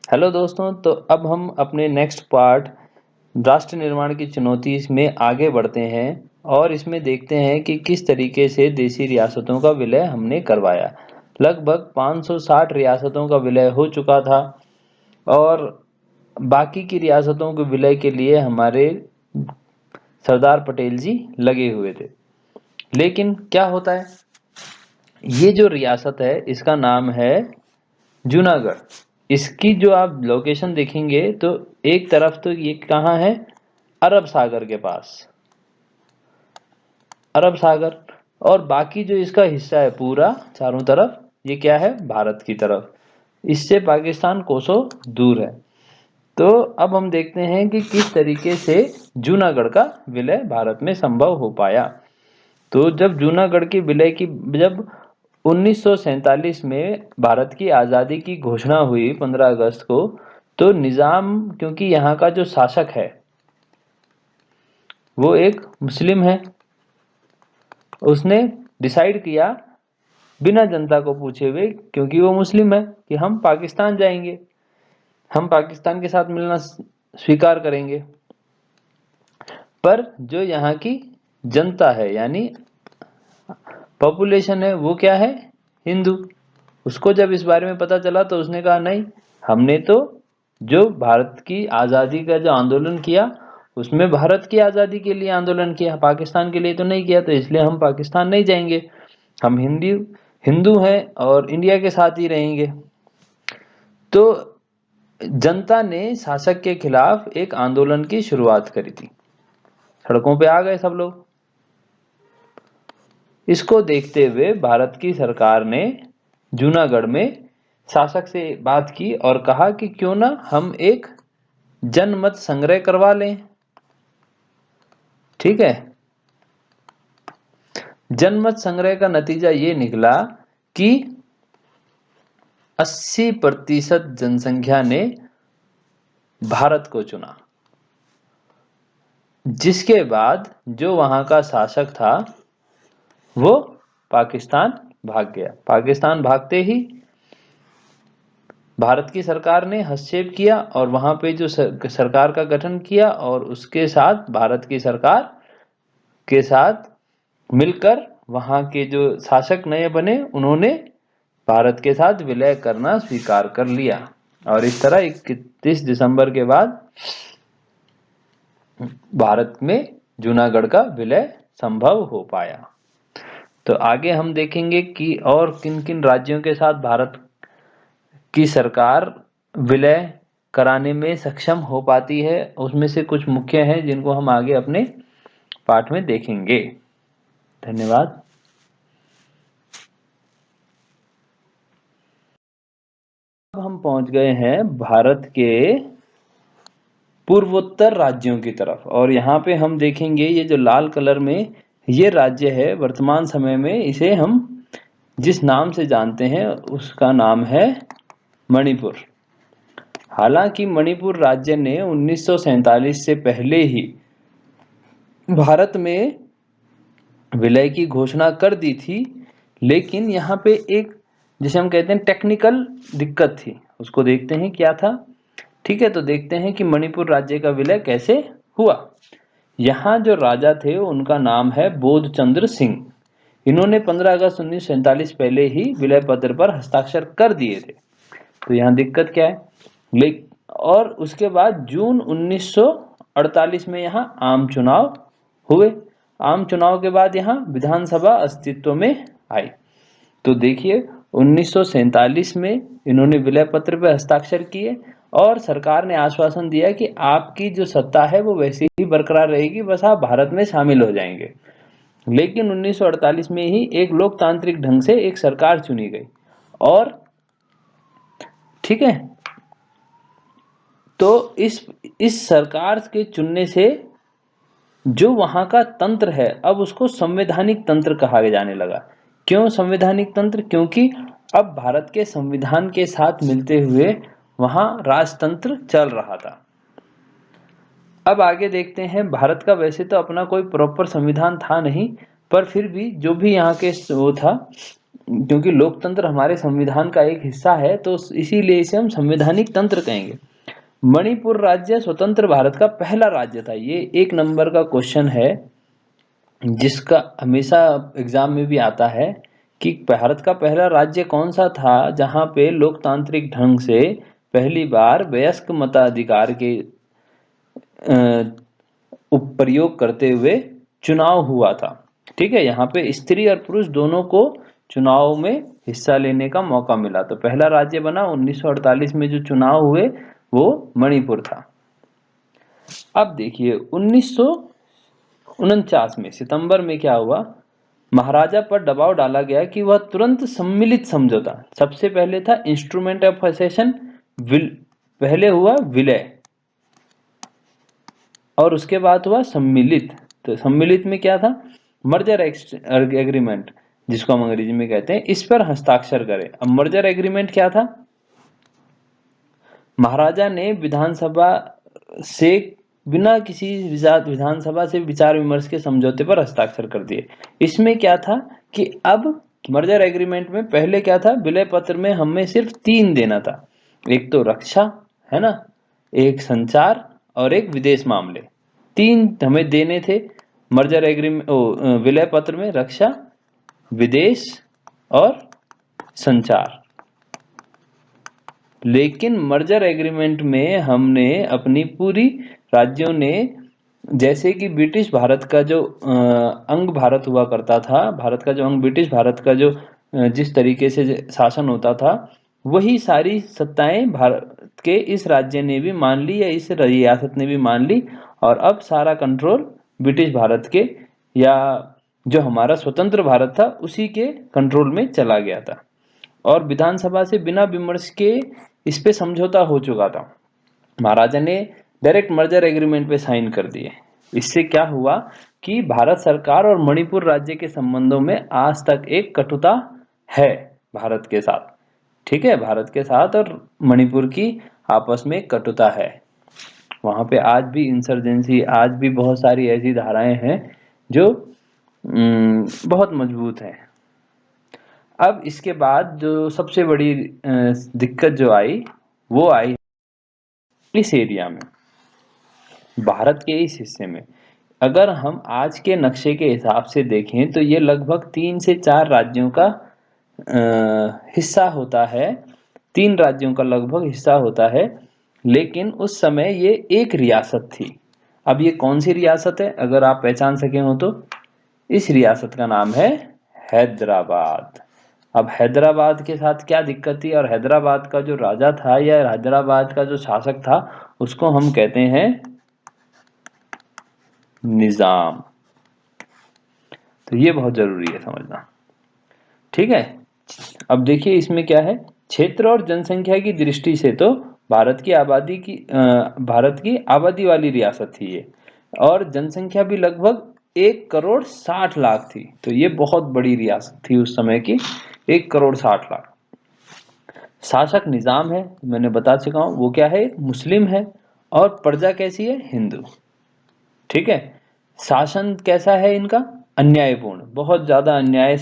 Hello दोस्तों, तो अब हम अपने नेक्स्ट पार्ट राष्ट्र निर्माण की चुनौती में आगे बढ़ते हैं और इसमें देखते हैं कि किस तरीके से देशी रियासतों का विलय हमने करवाया। लगभग 560 रियासतों का विलय हो चुका था और बाकी की रियासतों के विलय के लिए हमारे सरदार पटेल जी लगे हुए थे। लेकिन क्या होता है, ये जो रियासत है इसका नाम है जूनागढ़। इसकी जो आप लोकेशन देखेंगे तो एक तरफ तो ये कहाँ है, अरब सागर के पास, अरब सागर। और बाकी जो इसका हिस्सा है पूरा चारों तरफ, ये क्या है, भारत की तरफ। इससे पाकिस्तान कोसों दूर है। तो अब हम देखते हैं कि किस तरीके से जूनागढ़ का विलय भारत में संभव हो पाया। तो जब जूनागढ़ की विलय की जब 1947 में भारत की आज़ादी की घोषणा हुई 15 अगस्त को, तो निज़ाम, क्योंकि यहाँ का जो शासक है वो एक मुस्लिम है, उसने डिसाइड किया बिना जनता को पूछे हुए, क्योंकि वो मुस्लिम है, कि हम पाकिस्तान जाएंगे, हम पाकिस्तान के साथ मिलना स्वीकार करेंगे। पर जो यहाँ की जनता है यानी पॉपुलेशन है वो क्या है, हिंदू। उसको जब इस बारे में पता चला तो उसने कहा नहीं, हमने तो जो भारत की आज़ादी का जो आंदोलन किया उसमें भारत की आज़ादी के लिए आंदोलन किया, पाकिस्तान के लिए तो नहीं किया, तो इसलिए हम पाकिस्तान नहीं जाएंगे, हम हिंदू हिंदू हैं और इंडिया के साथ ही रहेंगे। तो जनता ने शासक के खिलाफ एक आंदोलन की शुरुआत करी थी, सड़कों पे आ गए सब लोग। इसको देखते हुए भारत की सरकार ने जूनागढ़ में शासक से बात की और कहा कि क्यों ना हम एक जनमत संग्रह करवा लें। ठीक है, जनमत संग्रह का नतीजा ये निकला कि 80% जनसंख्या ने भारत को चुना, जिसके बाद जो वहां का शासक था वो पाकिस्तान भाग गया। पाकिस्तान भागते ही भारत की सरकार ने हस्तक्षेप किया और वहां पे जो सरकार का गठन किया और उसके साथ भारत की सरकार के साथ मिलकर वहां के जो शासक नए बने उन्होंने भारत के साथ विलय करना स्वीकार कर लिया। और इस तरह 31 दिसंबर के बाद भारत में जूनागढ़ का विलय संभव हो पाया। तो आगे हम देखेंगे कि और किन किन राज्यों के साथ भारत की सरकार विलय कराने में सक्षम हो पाती है। उसमें से कुछ मुख्य हैं जिनको हम आगे अपने पाठ में देखेंगे। धन्यवाद। अब हम पहुंच गए हैं भारत के पूर्वोत्तर राज्यों की तरफ और यहाँ पे हम देखेंगे ये जो लाल कलर में ये राज्य है, वर्तमान समय में इसे हम जिस नाम से जानते हैं उसका नाम है मणिपुर। हालांकि मणिपुर राज्य ने 1947 से पहले ही भारत में विलय की घोषणा कर दी थी, लेकिन यहाँ पे एक, जिसे हम कहते हैं टेक्निकल दिक्कत थी, उसको देखते हैं क्या था। ठीक है, तो देखते हैं कि मणिपुर राज्य का विलय कैसे हुआ। यहाँ जो राजा थे उनका नाम है बोधचंद्र सिंह। इन्होंने 15 अगस्त 1947 पहले ही विलय पत्र पर हस्ताक्षर कर दिए थे। तो यहाँ दिक्कत क्या है, और उसके बाद जून 1948 में यहाँ आम चुनाव हुए। आम चुनाव के बाद यहाँ विधानसभा अस्तित्व में आई। तो देखिए 1947 में इन्होंने विलय पत्र पर हस्ताक्षर किए और सरकार ने आश्वासन दिया कि आपकी जो सत्ता है वो वैसी ही बरकरार रहेगी, बस आप भारत में शामिल हो जाएंगे। लेकिन 1948 में ही एक लोकतांत्रिक ढंग से एक सरकार चुनी गई और ठीक है, तो इस सरकार के चुनने से जो वहां का तंत्र है अब उसको संवैधानिक तंत्र कहा जाने लगा। क्यों संवैधानिक तंत्र, क्योंकि अब भारत के संविधान के साथ मिलते हुए वहां राजतंत्र चल रहा था। अब आगे देखते हैं, भारत का वैसे तो अपना कोई प्रॉपर संविधान था नहीं, पर फिर भी जो भी यहाँ के वो था क्योंकि लोकतंत्र हमारे संविधान का एक हिस्सा है, तो इसीलिए इसे हम संवैधानिक तंत्र कहेंगे। मणिपुर राज्य स्वतंत्र भारत का पहला राज्य था। ये 1 नंबर का क्वेश्चन है, जिसका हमेशा एग्जाम में भी आता है कि भारत का पहला राज्य कौन सा था जहां पे लोकतांत्रिक ढंग से पहली बार वयस्क मताधिकार के प्रयोग करते हुए चुनाव हुआ था। ठीक है, यहाँ पे स्त्री और पुरुष दोनों को चुनाव में हिस्सा लेने का मौका मिला। तो पहला राज्य बना 1948 में, जो चुनाव हुए वो मणिपुर था। अब देखिए 1949 में सितंबर में क्या हुआ, महाराजा पर दबाव डाला गया कि वह तुरंत सम्मिलित समझौता, सबसे पहले था इंस्ट्रूमेंट ऑफ असेशन, पहले हुआ विलय और उसके बाद हुआ सम्मिलित। तो सम्मिलित में क्या था, मर्जर एग्रीमेंट, जिसको हम अंग्रेजी में कहते हैं, इस पर हस्ताक्षर करें। अब मर्जर एग्रीमेंट क्या था, महाराजा ने विधानसभा से बिना किसी विधानसभा से विचार विमर्श के समझौते पर हस्ताक्षर कर दिए। इसमें क्या था कि अब मर्जर एग्रीमेंट में पहले क्या था, विलय पत्र में हमें सिर्फ 3 देना था, एक तो रक्षा है ना, एक संचार और एक विदेश मामले, 3 हमें देने थे मर्जर एग्रीमेंट विलय पत्र में, रक्षा, विदेश और संचार। लेकिन मर्जर एग्रीमेंट में हमने अपनी पूरी राज्यों ने, जैसे कि ब्रिटिश भारत का जो अंग भारत हुआ करता था, भारत का जो अंग ब्रिटिश भारत का जो जिस तरीके से शासन होता था, वही सारी सत्ताएं भारत के इस राज्य ने भी मान ली या इस रियासत ने भी मान ली, और अब सारा कंट्रोल ब्रिटिश भारत के या जो हमारा स्वतंत्र भारत था उसी के कंट्रोल में चला गया था। और विधानसभा से बिना विमर्श के इस पे समझौता हो चुका था। महाराजा ने डायरेक्ट मर्जर एग्रीमेंट पे साइन कर दिए। इससे क्या हुआ कि भारत सरकार और मणिपुर राज्य के संबंधों में आज तक एक कटुता है भारत के साथ। ठीक है, भारत के साथ और मणिपुर की आपस में कटुता है। वहां पे आज भी इंसर्जेंसी, आज भी बहुत सारी ऐसी धाराएं हैं जो बहुत मजबूत हैं। अब इसके बाद जो सबसे बड़ी दिक्कत जो आई, वो आई इस एरिया में, भारत के इस हिस्से में। अगर हम आज के नक्शे के हिसाब से देखें तो ये लगभग 3 से 4 राज्यों का हिस्सा होता है, 3 राज्यों का लगभग हिस्सा होता है, लेकिन उस समय ये एक रियासत थी। अब ये कौन सी रियासत है, अगर आप पहचान सके हो तो, इस रियासत का नाम है हैदराबाद। अब हैदराबाद के साथ क्या दिक्कत थी, और हैदराबाद का जो राजा था या हैदराबाद का जो शासक था उसको हम कहते हैं निजाम। तो ये बहुत जरूरी है समझना। ठीक है, अब देखिए इसमें क्या है, क्षेत्र और जनसंख्या की दृष्टि से तो भारत की आबादी वाली रियासत थी ये, और जनसंख्या भी लगभग 1,60,00,000 थी। तो ये बहुत बड़ी रियासत थी उस समय की, 1,60,00,000। शासक निजाम है, मैंने बता चुका हूं वो क्या है, मुस्लिम है, और प्रजा कैसी है, हिंदू। ठीक है, शासन कैसा है इनका, अन्यायपूर्ण, बहुत ज्यादा अन्याय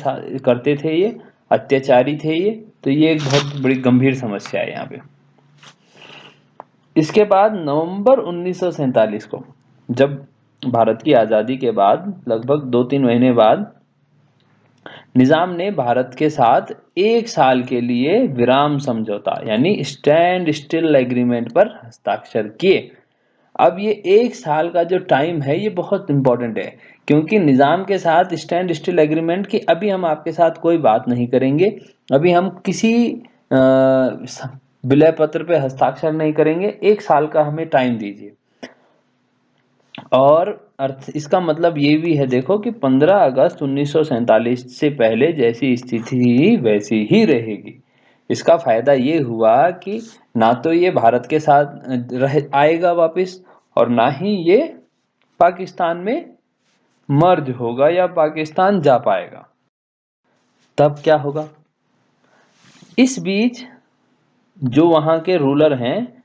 करते थे ये, अत्याचारी थे ये। तो ये एक बहुत बड़ी गंभीर समस्या है यहाँ पे। इसके बाद नवंबर 1947 को, जब भारत की आजादी के बाद लगभग 2-3 महीने बाद, निजाम ने भारत के साथ 1 साल के लिए विराम समझौता यानी स्टैंड स्टिल एग्रीमेंट पर हस्ताक्षर किए। अब ये 1 साल का जो टाइम है ये बहुत इंपॉर्टेंट है, क्योंकि निजाम के साथ स्टैंड स्टिल एग्रीमेंट की अभी हम आपके साथ कोई बात नहीं करेंगे, अभी हम किसी विलय पत्र पे हस्ताक्षर नहीं करेंगे, 1 साल का हमें टाइम दीजिए। और अर्थ इसका मतलब ये भी है, देखो कि 15 अगस्त 1947 से पहले जैसी स्थिति वैसी ही रहेगी। इसका फायदा ये हुआ कि ना तो ये भारत के साथ आएगा वापस, और ना ही ये पाकिस्तान में मर्ज होगा या पाकिस्तान जा पाएगा। तब क्या होगा, इस बीच जो वहां के रूलर हैं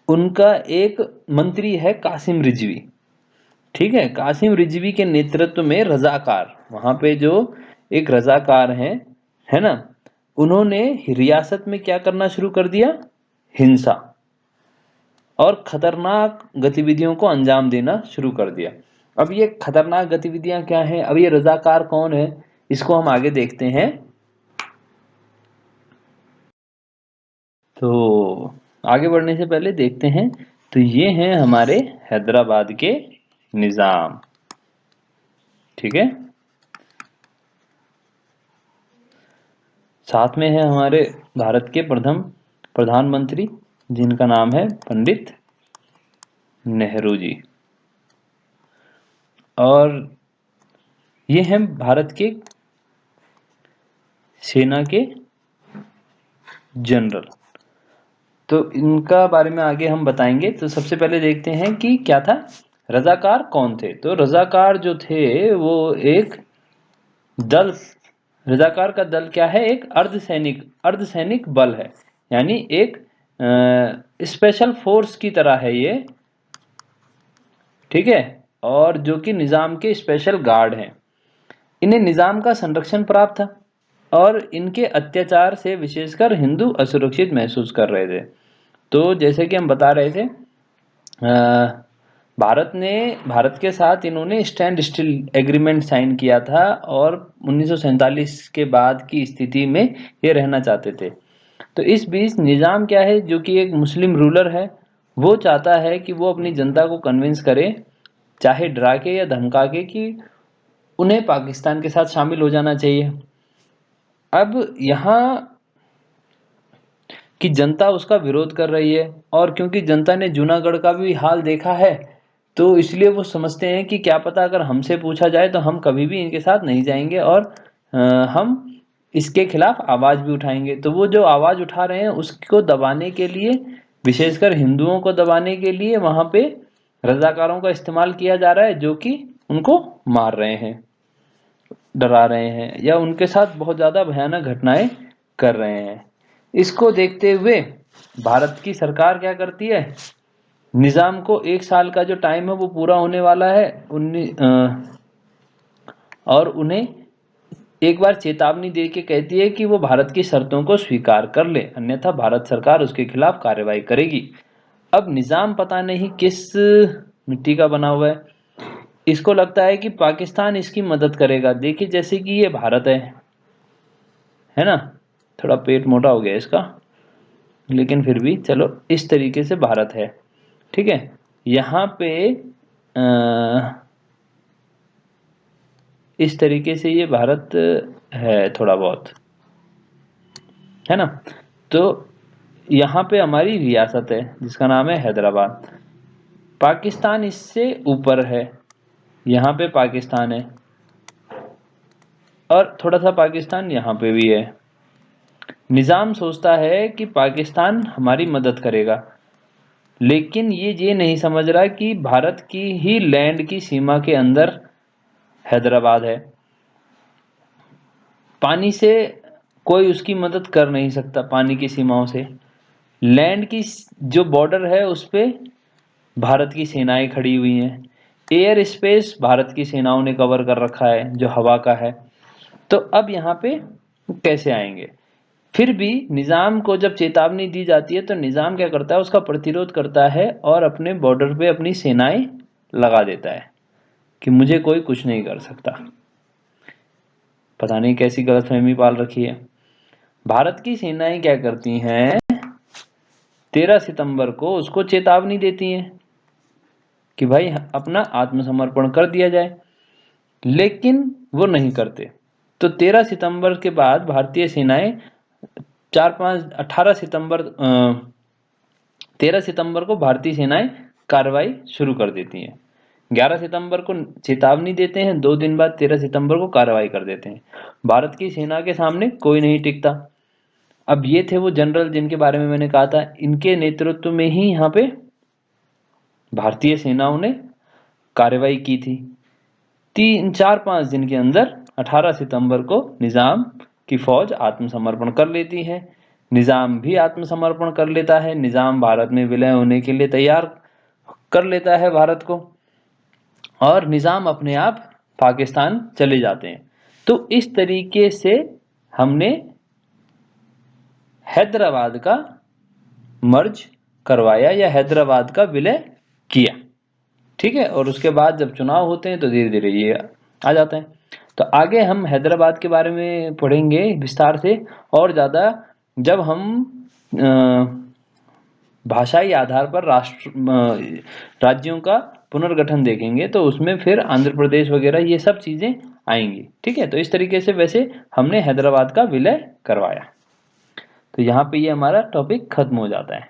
उनका एक मंत्री है कासिम रिजवी। ठीक है, कासिम रिजवी के नेतृत्व में रजाकार, वहां पे जो एक रजाकार हैं, है ना, उन्होंने रियासत में क्या करना शुरू कर दिया? हिंसा और खतरनाक गतिविधियों को अंजाम देना शुरू कर दिया। अब ये खतरनाक गतिविधियां क्या हैं? अब ये रजाकार कौन है, इसको हम आगे देखते हैं। तो आगे बढ़ने से पहले देखते हैं, तो ये हैं हमारे हैदराबाद के निजाम। ठीक है, साथ में है हमारे भारत के प्रथम प्रधानमंत्री, जिनका नाम है पंडित नेहरू जी। और ये हैं भारत के सेना के जनरल। तो इनका बारे में आगे हम बताएंगे। तो सबसे पहले देखते हैं कि क्या था, रजाकार कौन थे। तो रजाकार जो थे वो एक दल, रजाकार का दल क्या है? एक अर्धसैनिक बल है, यानी एक स्पेशल फोर्स की तरह है ये। ठीक है, और जो कि निजाम के स्पेशल गार्ड हैं। इन्हें निजाम का संरक्षण प्राप्त था और इनके अत्याचार से विशेषकर हिंदू असुरक्षित महसूस कर रहे थे। तो जैसे कि हम बता रहे थे, भारत के साथ इन्होंने स्टैंड स्टिल एग्रीमेंट साइन किया था और 1947 के बाद की स्थिति में ये रहना चाहते थे। तो इस बीच निजाम क्या है, जो कि एक मुस्लिम रूलर है, वो चाहता है कि वो अपनी जनता को कन्विंस करे, चाहे डरा के या धमका के, कि उन्हें पाकिस्तान के साथ शामिल हो जाना चाहिए। अब यहाँ कि जनता उसका विरोध कर रही है, और क्योंकि जनता ने जूनागढ़ का भी हाल देखा है, तो इसलिए वो समझते हैं कि क्या पता अगर हमसे पूछा जाए तो हम कभी भी इनके साथ नहीं जाएंगे और हम इसके खिलाफ आवाज भी उठाएंगे। तो वो जो आवाज उठा रहे हैं उसको दबाने के लिए, विशेषकर हिंदुओं को दबाने के लिए, वहां पे रजाकारों का इस्तेमाल किया जा रहा है, जो कि उनको मार रहे हैं, डरा रहे हैं, या उनके साथ बहुत ज्यादा भयानक घटनाएं कर रहे हैं। इसको देखते हुए भारत की सरकार क्या करती है, निजाम को 1 साल का जो टाइम है वो पूरा होने वाला है, और उन्हें एक बार चेतावनी दे के कहती है कि वो भारत की शर्तों को स्वीकार कर ले, अन्यथा भारत सरकार उसके खिलाफ कार्रवाई करेगी। अब निजाम पता नहीं किस मिट्टी का बना हुआ है, इसको लगता है कि पाकिस्तान इसकी मदद करेगा। देखिए, जैसे कि ये भारत है ना, थोड़ा पेट मोटा हो गया इसका, लेकिन फिर भी चलो, इस तरीके से भारत है। ठीक है, यहाँ पे इस तरीके से ये भारत है थोड़ा बहुत, है ना। तो यहाँ पे हमारी रियासत है जिसका नाम है हैदराबाद। पाकिस्तान इससे ऊपर है, यहाँ पे पाकिस्तान है, और थोड़ा सा पाकिस्तान यहाँ पे भी है। निजाम सोचता है कि पाकिस्तान हमारी मदद करेगा, लेकिन ये नहीं समझ रहा कि भारत की ही लैंड की सीमा के अंदर हैदराबाद है। पानी से कोई उसकी मदद कर नहीं सकता, पानी की सीमाओं से। लैंड की जो बॉर्डर है उस पे भारत की सेनाएं खड़ी हुई हैं। एयर स्पेस भारत की सेनाओं ने कवर कर रखा है, जो हवा का है। तो अब यहाँ पे कैसे आएंगे? फिर भी निजाम को जब चेतावनी दी जाती है तो निजाम क्या करता है, उसका प्रतिरोध करता है और अपने बॉर्डर पे अपनी सेनाएं लगा देता है कि मुझे कोई कुछ नहीं कर सकता। पता नहीं कैसी गलतफहमी पाल रखी है। भारत की सेनाएं क्या करती हैं, 13 सितंबर को उसको चेतावनी देती हैं कि भाई अपना आत्मसमर्पण कर दिया जाए, लेकिन वो नहीं करते। तो 13 सितंबर के बाद भारतीय सेनाएं 13 सितंबर को भारतीय सेनाएं कार्रवाई शुरू कर देती हैं। 11 सितंबर को चेतावनी देते हैं, 2 दिन बाद 13 सितंबर को कार्रवाई कर देते हैं। भारत की सेना के सामने कोई नहीं टिकता। अब ये थे वो जनरल जिनके बारे में मैंने कहा था, इनके नेतृत्व में ही यहाँ पे भारतीय सेनाओं ने कार्रवाई की थी। 3-4-5 दिन के अंदर 18 सितंबर को निजाम की फौज आत्मसमर्पण कर लेती है। निजाम भी आत्मसमर्पण कर लेता है। निजाम भारत में विलय होने के लिए तैयार कर लेता है भारत को, और निजाम अपने आप पाकिस्तान चले जाते हैं। तो इस तरीके से हमने हैदराबाद का मर्ज करवाया या हैदराबाद का विलय किया। ठीक है, और उसके बाद जब चुनाव होते हैं तो धीरे धीरे ये आ जाता है। तो आगे हम हैदराबाद के बारे में पढ़ेंगे विस्तार से और ज़्यादा, जब हम भाषाई आधार पर राज्यों का पुनर्गठन देखेंगे तो उसमें फिर आंध्र प्रदेश वगैरह ये सब चीज़ें आएंगी। ठीक है, तो इस तरीके से वैसे हमने हैदराबाद का विलय करवाया। तो यहाँ पे ये हमारा टॉपिक खत्म हो जाता है।